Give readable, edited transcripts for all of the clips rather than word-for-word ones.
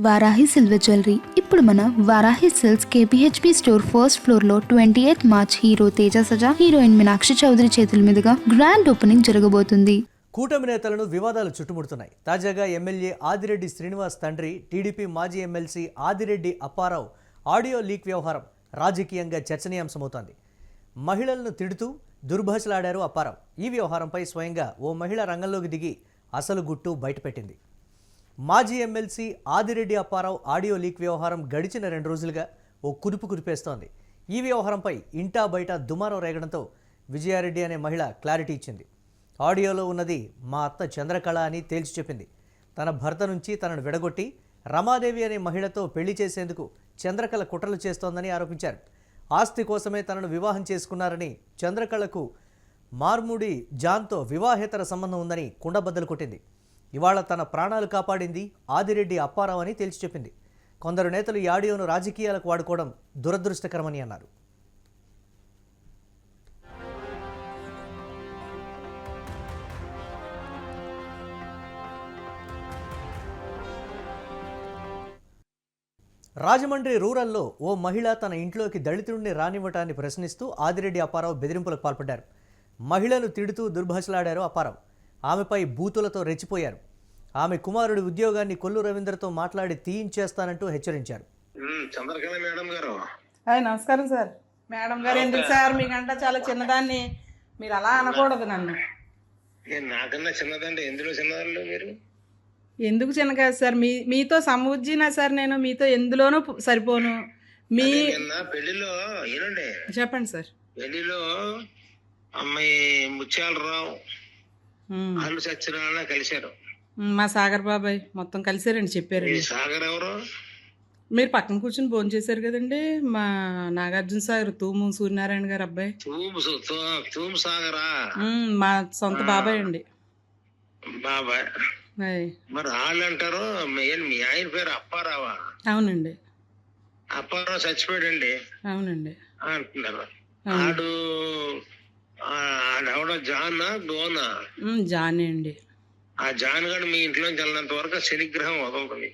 Varahi silver jewellery. ఇప్పుడు మన Varahi silks KPHP store first floor లో 28 March hero Teja Sajja, heroine Meenakshi Chaudhary చేతుల మీదుగా గ్రాండ్ ఓపెనింగ్ జరగబోతుంది. కూటమి నేతలను వివాదాలు చుట్టుముడుతున్నాయి. తాజాగా ఎమ్మెల్యే ఆదిరెడ్డి శ్రీనివాస్ తండ్రి టీడీపీ మాజీ MLC Adireddy Apparao audio leak వ్యవహారం రాజకీయంగా చర్చనీయాంశమవుతోంది. మహిళలను తిడుతూ దుర్భాషలాడారు అప్పారావు. ఈ వ్యవహారంపై స్వయంగా ఓ మహిళ రంగంలోకి దిగి అసలు గుట్టు బయటపెట్టింది. మాజీ MLC Adireddy Apparao audio leak వ్యవహారం గడిచిన 2 రోజులుగా ఓ కురుపు కురిపేస్తోంది. ఈ వ్యవహారంపై ఇంటా బయట దుమారం రేగడంతో విజయారెడ్డి అనే మహిళ క్లారిటీ ఇచ్చింది. ఆడియోలో ఉన్నది మా అత్త చంద్రకళ అని తేల్చి చెప్పింది. తన భర్త నుంచి తనను విడగొట్టి రమాదేవి అనే మహిళతో పెళ్లి చేసేందుకు చంద్రకళ కుట్రలు చేస్తోందని ఆరోపించారు. ఆస్తి కోసమే తనను వివాహం చేసుకున్నారని, చంద్రకళకు మార్ముడి జాన్తో వివాహేతర సంబంధం ఉందని కుండబద్దలు కొట్టింది. ఇవాళ తన ప్రాణాలు కాపాడింది ఆదిరెడ్డి అప్పారావు అని తేల్చి చెప్పింది. కొందరు నేతలు ఈ ఆడియోను రాజకీయాలకు వాడుకోవడం దురదృష్టకరమని అన్నారు. రాజమండ్రి రూరల్లో ఓ మహిళ తన ఇంట్లోకి దళితుడిని రానివ్వటాన్ని ప్రశ్నిస్తూ ఆదిరెడ్డి అప్పారావు బెదిరింపులకు పాల్పడ్డారు. మహిళను తిడుతూ దుర్భాషలాడారు అప్పారావు. ఆమెపై బూతులతో రెచ్చిపోయారు. ఆమె కుమారుడి ఉద్యోగాన్ని కొల్లు రవీంద్రతో మాట్లాడి తీయించేస్తానంటూ హెచ్చరించారు. చంద్రకళ మేడం గారు, నమస్కారం సార్. మేడం గారు ఎందుకు సార్, మీకంటే చాలా చిన్నదాన్ని, మీరు అలా అనకూడదు నన్ను. నాకన్నా చిన్నదండి. ఎందులో చిన్నదాన్ని మీరు? ఎందుకు చిన్న కాదు సార్, మీతో సమవుజ్జినా సార్, నేను మీతో ఎందులోనూ సరిపోను. మీ పెళ్లిలో ఏనండి, చెప్పండి సార్. పెళ్లిలో అమ్మాయి ముత్యాలరావు అల్లు సత్యనారాయణ కలిశారు. మా సాగర్ బాబాయ్ మొత్తం కలిసారండి, చెప్పారు. సాగర్ ఎవరు? మీరు పక్కన కూర్చొని భోజనం చేశారు కదండి, మా నాగార్జున సాగర్ తూము సూర్యనారాయణ గారు అబ్బాయి. తూము సాగరా? మా సొంత బాబాయ్ అండి. బాబాయ్ మరి వాళ్ళు అంటారు మీ ఆయన పేరు అప్పారావా? అవునండి. అప్పారావు చచ్చిపోయాడండి. అవునండి అంటున్నారు. ఆడు ఎవడో జానా డోనా? జానే అండి. ఆ జాన్ గడు మీ ఇంట్లోంచి వెళ్ళినంత వరకు శనిగ్రహం వదలదు.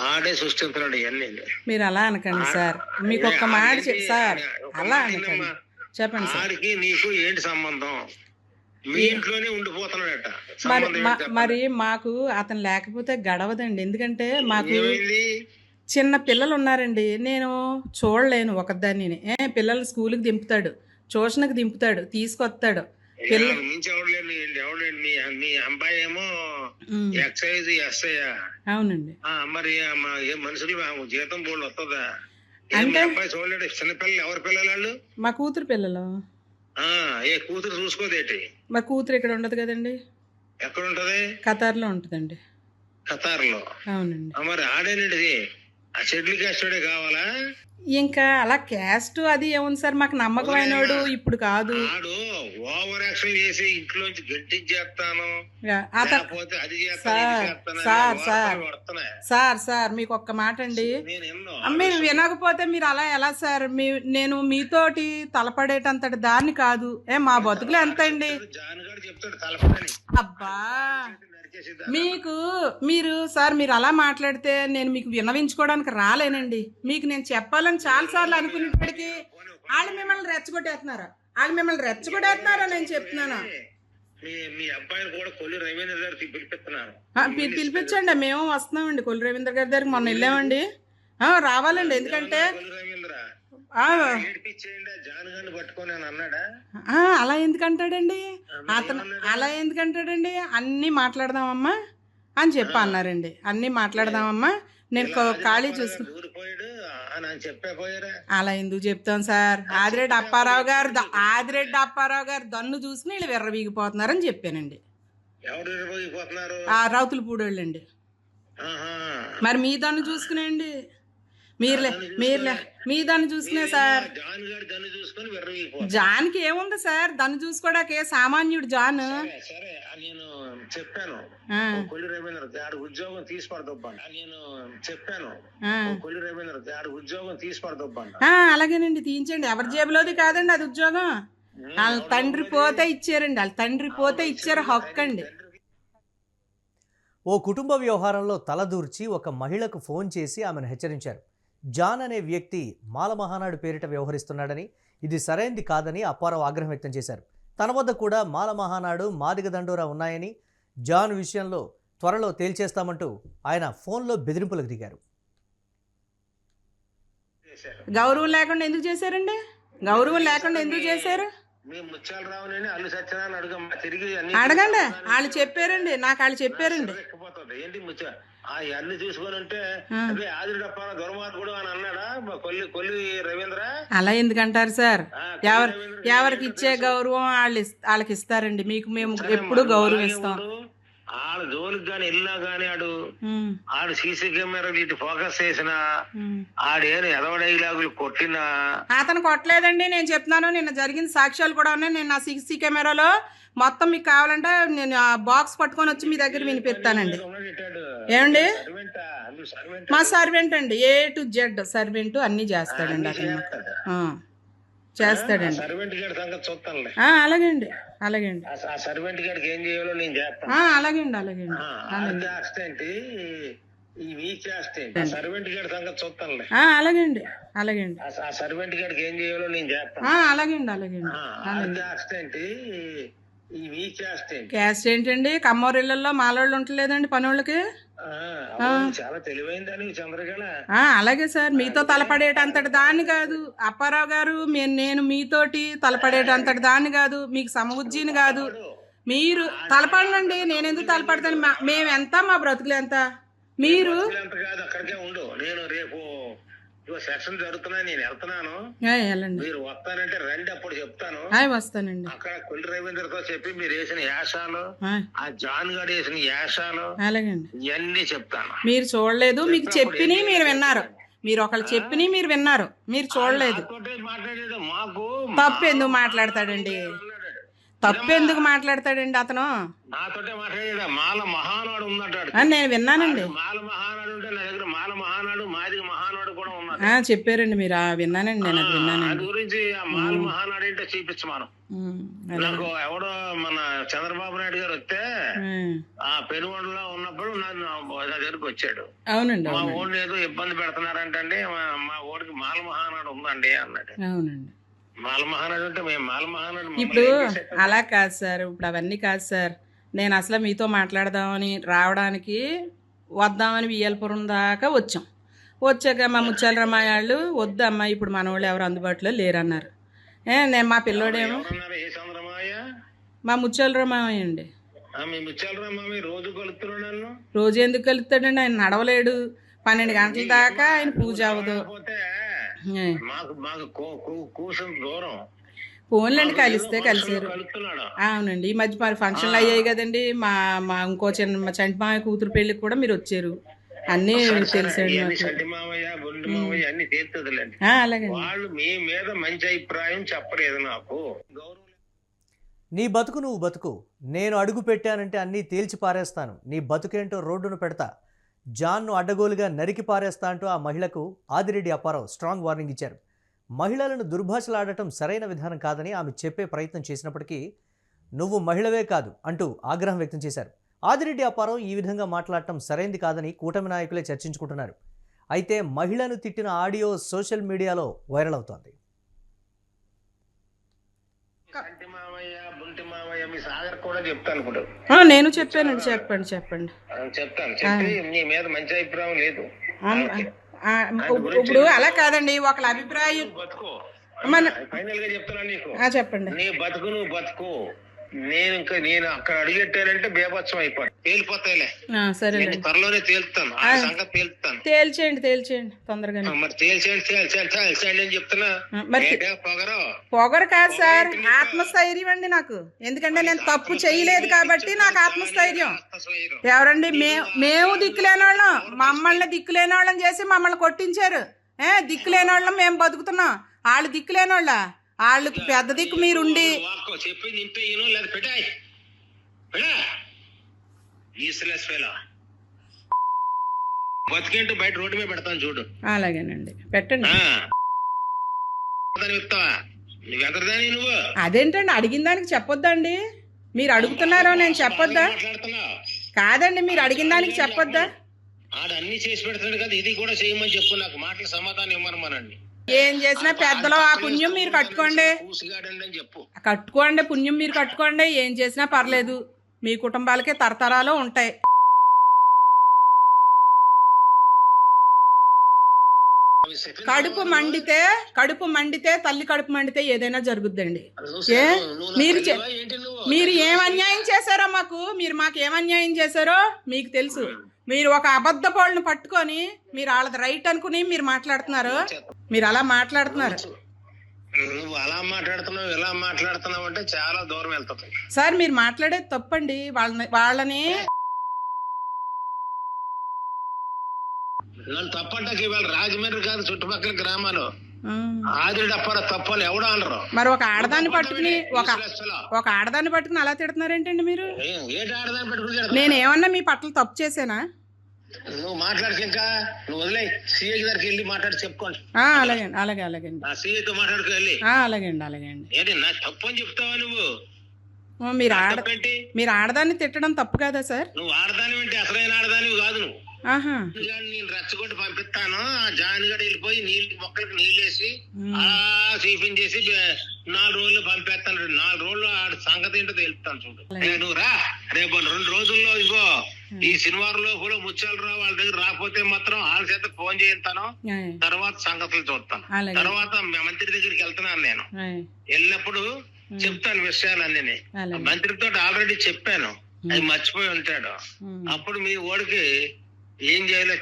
ఆడే సృష్టిస్తున్నాడు ఇవన్నీ. మీరు అలా అనకండి సార్, మీకు ఒక్క మాట సార్, అలా అనకండి. చెప్పండి సార్. ఆడికి నీకు ఏంటి సంబంధం? మీ ఇంట్లోనే ఉండిపోతున్నాడట. మరి మాకు అతను లేకపోతే గడవదండి. ఎందుకంటే మాకు చిన్న పిల్లలు ఉన్నారండి, నేను చూడలేను ఒకదాన్ని. పిల్లలు స్కూల్కి దింపుతాడు, ట్యూషన్కి దింపుతాడు, తీసుకొస్తాడు. మీ అబ్బాయి ఏమో ఎక్సైజ్ ఎస్ఐ. అవునండి. మరి మనుషులు జీతం బోర్డు వస్తుందా? అంటే అబ్బాయి చూడలేడు. చిన్నపిల్లలు ఎవరి పిల్లలు వాళ్ళు? మా కూతురు పిల్లలు. ఏ కూతురు చూసుకోదేటి? మా కూతురు ఇక్కడ ఉండదు కదండి. ఎక్కడ ఉంటది? ఖతార్లో ఉంటదండి. ఖతార్లో? అవునండి. మరి ఆడేనండి ఆ షెడ్యూల్ క్యాస్టోడే కావాలా? ఇంకా అలా క్యాస్ట్ అది ఏముంది సార్, మాకు నమ్మకమైనడు ఇప్పుడు కాదు. ఆడు ఓవర్ యాక్షన్ చేసి ఇంట్లోంచి గట్టించేస్తాను సార్ మీకు ఒక్క మాట అండి, మీరు వినకపోతే మీరు అలా ఎలా సార్? నేను మీతోటి తలపడేటంతటి దాన్ని కాదు. మా బతుకులు ఎంత అండి? అబ్బా మీరు అలా మాట్లాడితే నేను మీకు వినవించుకోవడానికి రాలేనండి. మీకు నేను చెప్పాలని చాలా సార్లు అనుకునేప్పటికీ వాళ్ళు మిమ్మల్ని రెచ్చగొట్టేస్తున్నారు. నేను చెప్తున్నాను. పిలిపించండి, మేము వస్తున్నామండి. కొల్లు రవీంద్ర గారి దగ్గరికి మొన్న వెళ్ళామండి. రావాలండి, ఎందుకంటే అలా ఎందుకంటాడండి అతను? అలా ఎందుకంటాడండి? అన్నీ మాట్లాడదామమ్మా అని చెప్పి అన్నారండి. అన్నీ మాట్లాడదామమ్మా, నేను ఖాళీ చూసుకు. అలా ఎందుకు చెప్తాం సార్? ఆదిరెడ్డి అప్పారావు గారు దన్ను చూసుకుని వీళ్ళు విర్రవీగిపోతున్నారని చెప్పానండి. రౌతులపూడి వాళ్ళండి. మరి మీ దన్ను చూసుకునేయండి, మీ దాన్ని చూసుకునే సార్. జాన్కి ఏముంది సార్, దాన్ని చూసుకోవడానికి సామాన్యుడు జాన్. చెప్పాను ఉద్యోగం తీసుకోవడం. అలాగేనండి, తీయించండి. ఎవరి జేబులోది కాదండి అది ఉద్యోగం. వాళ్ళ తండ్రి పోతే ఇచ్చారండి, హక్కు అండి. ఓ కుటుంబ వ్యవహారంలో తలదూర్చి ఒక మహిళకు ఫోన్ చేసి ఆమెను హెచ్చరించారు. జాన్ అనే వ్యక్తి మాల మహానాడు పేరిట వ్యవహరిస్తున్నాడని, ఇది సరైంది కాదని అప్పారావు ఆగ్రహం వ్యక్తం చేశారు. తన వద్ద కూడా మాల మహానాడు, మాదిగ దండోరా ఉన్నాయని, జాన్ విషయంలో త్వరలో తేల్చేస్తామంటూ ఆయన ఫోన్లో బెదిరింపులకు దిగారు. గౌరవం లేకుండా ఎందుకు చేశారండి? గౌరవం లేకుండా ఎందుకు చేశారు? మీ ముత్యాల రావుని అల్లు సత్యనారాయణ అడుగమ్మా, తిరిగి అడగండి. వాళ్ళు చెప్పారండి, నాకు వాళ్ళు చెప్పారండి. ఎక్కిపోతుంది ఏంటి ముత్య ఆ అల్లు చూసుకొని ఉంటే అదే ఆదిడప్ప దుర్మార్గుడు అని అన్నాడా కొల్లి రవీంద్ర? అలా ఎందుకంటారు సార్? ఎవరికి ఇచ్చే గౌరవం వాళ్ళకి ఇస్తారండి. మీకు మేము ఎప్పుడు గౌరవం ఇస్తాం. ఆడు జోలికి గాని వెళ్ళినా గాని ఆడు సీసీ కెమెరాలు ఇటు ఫోకస్ చేసిన ఆడేను ఎదవ డైలాగులు కొట్టినా అతను కొట్టలేదండి. నేను చెప్తున్నాను, నిన్న జరిగిన సాక్ష్యాలు కూడా ఉన్నాయి. నేను నా సీసీ కెమెరాలో మొత్తం మీకు కావాలంటే నేను ఆ బాక్స్ పట్టుకొని వచ్చి మీ దగ్గర వినిపిస్తానండి. ఏమండి, మా సర్వెంట్ అండి, A to Z సర్వెంట్ అన్ని చేస్తాడండి అతను. చేస్తాడండి. సర్వెంట్ గారి సంగతి చూస్తానులే. అలాగేండి, అలాగేండి. ఆ సర్వెంట్ గారికి ఏం చేయాలో నేను చేస్తాను. అలాగేండి, అలాగేండి. చేస్తేంటి ఈ వీక్ చేస్తేంటి ఆ సర్వెంట్ గారి సంగతి చూస్తానులే. అలాగేండి, అలాగేండి. ఆ సర్వెంట్ గారికి ఏం చేయాలో నేను చేస్తాను. అలాగేండి, అలాగేండి. చేస్తేంటి ఈ వీక్ చేస్తేంటి క్యాస్ట్ ఏంటండి? కమ్మోరిళ్ళల్లో మాలోళ్ళు ఉంటలేదండి పనోళ్ళకి. చాలా తెలివైందని చంద్రకళ. అలాగే సార్, మీతో తలపడేటంతటి దాన్ని కాదు అప్పారావు గారు. నేను మీతోటి తలపడేటంతటి దాన్ని కాదు, మీకు సమబుజ్జిని కాదు. మీరు తలపడండి, నేను ఎందుకు తలపడతాను? మేము ఎంత, మా బ్రతుకులు ఎంత? మీరు కాదు, అక్కడికే ఉండు. నేను రేపు సెషన్ జరుగుతున్నాయి, నేను వెళ్తున్నాను. మీరు వస్తానంటే రండి, అప్పుడు చెప్తాను. వస్తానండి. అక్కడ కొల్లి రవీంద్రతో చెప్పి మీరు వేసిన యాసాలు, ఆ జాన్ గారు వేసిన యాసాలు ఇవన్నీ చెప్తాను. మీరు చూడలేదు, మీకు చెప్పిని మీరు విన్నారు. మీరు ఒకళ్ళు చెప్పిని మీరు విన్నారు, మీరు చూడలేదు. మాట్లాడేది మాకు తప్పు ఎందుకు మాట్లాడతాడండి? తప్పు ఎందుకు మాట్లాడతాడండి అతను? నాతోటే మాట్లాడేదా? మాల మహానాడు ఉందంటాడు. నేను విన్నానండి. మాల మహానాడు ఉంటే నా దగ్గర మాల మహానాడు, మాదిగ మహానాడు కూడా ఉన్నాడు. చెప్పారండి మీరు. విన్నానండి, నేను అది విన్నానండి. అది గురించి ఆ మాల మహానాడు ఏంటో చూపించమాను. నాకు ఎవడో మన చంద్రబాబు నాయుడు గారు వస్తే ఆ పెనుగొండలో ఉన్నప్పుడు నన్ను నా దగ్గరకు వచ్చాడు. అవునండి. మా ఊడిని ఏదో ఇబ్బంది పెడుతున్నారంటే మా ఊడికి మాల మహానాడు ఉందండి అన్నాడు. అవునండి. మాల మహానాడు అంటే మేము మాల మహానాడు ఇప్పుడు అలా కాదు సార్, ఇప్పుడు అవన్నీ కాదు సార్. నేను అసలు మీతో మాట్లాడదామని రావడానికి వద్దామని వియ్యలపురం దాకా వచ్చాక మా ముత్యాల రమాయాళ్ళు వద్దమ్మా, ఇప్పుడు మన వాళ్ళు ఎవరు అందుబాటులో లేరన్నారు. నేను మా పిల్లోడేమో మా ముత్యాల రమాయ అండి. రోజు ఎందుకు కలుస్తాడండి? ఆయన నడవలేడు. 12 గంటల దాకా ఆయన పూజ అవ్వదు. ఫోన్లండి, కలిస్తే కలిసారు. అవునండి. ఈ మధ్య మరి ఫంక్షన్లు అయ్యాయి కదండి. మా ఇంకో చిన్న చంటి మామయ్య కూతురు పెళ్లికి కూడా మీరు వచ్చారు. అన్నీ తెలుసండి. అలాగే వాళ్ళు మీ మీద మంచి అభిప్రాయం చెప్పలేదు నాకు. నీ బతుకు నువ్వు బతుకు, నేను అడుగు పెట్టానంటే అన్నీ తేల్చి పారేస్తాను, నీ బతుకేంటో రోడ్డును పెడతా, జాన్ను అడ్డగోలుగా నరికి పారేస్తా అంటూ ఆ మహిళకు ఆదిరెడ్డి అప్పారావు స్ట్రాంగ్ వార్నింగ్ ఇచ్చారు. మహిళలను దుర్భాషలాడటం సరైన విధానం కాదని ఆమె చెప్పే ప్రయత్నం చేసినప్పటికీ నువ్వు మహిళవే కాదు అంటూ ఆగ్రహం వ్యక్తం చేశారు. ఆదిరెడ్డి అప్పారావు ఈ విధంగా మాట్లాడటం సరైంది కాదని కూటమి నాయకులే చర్చించుకుంటున్నారు. అయితే మహిళను తిట్టిన ఆడియో సోషల్ మీడియాలో వైరల్ అవుతోంది. నేను చెప్పానండి. చెప్పండి. నీ మీద మంచి అభిప్రాయం లేదు. ఇప్పుడు అలా కాదండి, ఒకళ్ళ అభిప్రాయం. ఫైనల్ గా చెప్తున్నా నీకు, చెప్పండి. నీ బతుకు నువ్వు బతుకు. నేను అక్కడ అడిగెట్టానంటే బేభత్సం అయిపోయి తేలిపోతాయిలే. సరే, త్వరలోనే తేల్తాను, సంగతి తేల్తాను. తేల్చేయండి తొందరగా. మరి తేల్చేయండి అని చెప్తున్నా. పొగరు కాదు సార్, ఆత్మస్థైర్యం అండి నాకు. ఎందుకంటే నేను తప్పు చేయలేదు కాబట్టి నాకు ఆత్మస్థైర్యం. ఎవరండి? మేము దిక్కులేని వాళ్ళం, మమ్మల్ని దిక్కులేని వాళ్ళని చేసి మమ్మల్ని కొట్టించారు. దిక్కులేని వాళ్ళం మేము బతుకుతున్నాం, వాళ్ళు దిక్కులేని వాళ్ళ. వాళ్ళకి పెద్ద దిక్కు మీరుండి బతికేంటూ బయట రోడ్డు మీద పెడతాను చూడు. అలాగేనండి, పెట్టండి. నువ్వు అదేంటండి అడిగిన దానికి చెప్పొద్దండి? మీరు అడుగుతున్నారో నేను చెప్పొద్దా? కాదండి, మీరు అడిగిన దానికి చెప్పొద్దా? ఆడు అన్ని చేసి పెడతాడు కదా, ఇది కూడా చేయమని చెప్పు, నాకు మాటలు సమాధానం ఇవ్వమనండి. ఏం చేసినా పెద్దలో ఆ పుణ్యం మీరు కట్టుకోండి, పూసుగాడండి అని చెప్పు. కట్టుకోండి, పుణ్యం మీరు కట్టుకోండి. ఏం చేసినా పర్లేదు, మీ కుటుంబాలకే తరతరాలు ఉంటాయి. కడుపు మండితే తల్లి కడుపు మండితే ఏదైనా జరుగుద్దండి. మీరు ఏం అన్యాయం చేశారో మాకు ఏం అన్యాయం చేశారో మీకు తెలుసు. మీరు ఒక అబద్ధపోళ్ళను పట్టుకొని మీరు వాళ్ళది రైట్ అనుకుని మీరు మాట్లాడుతున్నారు. మీరు అలా మాట్లాడుతున్నారు. నువ్వు అలా మాట్లాడుతున్నావు, ఇలా మాట్లాడుతున్నావు అంటే చాలా దూరం వెళ్తుంది సార్. మీరు మాట్లాడేది తప్పండి. వాళ్ళని నన్ను తప్పంటాకి ఇవాళ రాజమండ్రి కాదు, చుట్టుపక్కల గ్రామాలు ఆదిరెడ్డి అప్పారావు తప్పని ఎవడో అనరు. మరి ఒక ఆడదాన్ని పట్టుకుని అలా తిడుతున్నారేంటండి మీరు? ఏంటి ఆడదాన్ని పట్టుకుని? నేనేమన్నా మీ పట్ల తప్పు చేసానా? నువ్వు మాట్లాడితే ఇంకా నువ్వు వదిలే, సీఏ దగ్గరికి వెళ్ళి మాట్లాడి చెప్పుకోండి. అలాగే సీఏతో మాట్లాడుకో వెళ్ళి. అలాగే ఏంటి నా తప్పు అని చెప్తావా నువ్వు? మీరు ఆడదాన్ని తిట్టడం తప్పు కదా సార్? నువ్వు ఆడదాని ఏంటి? అసలైన ఆడదానివి కాదు నువ్వు. నేను రెచ్చగొట్టి పంపిస్తాను, ఆ జానిగడ వెళ్ళిపోయి మొక్కలకి నీళ్ళు వేసి అలా సీఫింగ్ చేసి 4 రోజులు పంపేస్తాను. 4 రోజులు ఆడ సంగతి ఏంటో తెలుపుతాను చూడు. నువ్వు రా, రేపు 2 రోజుల్లో ఇగో ఈ శనివారం లోపల ముత్యాలరావు వాళ్ళ దగ్గర రాకపోతే మాత్రం వాళ్ళ చేత ఫోన్ చేస్తాను. తర్వాత సంగతులు చూస్తాను. తర్వాత మంత్రి దగ్గరికి వెళ్తున్నాను. నేను వెళ్ళినప్పుడు చెప్తాను విషయాలన్నీ. మంత్రితో ఆల్రెడీ చెప్పాను, అది మర్చిపోయి ఉంటాడు. అప్పుడు మీ ఓడికి ఏం చేయాలో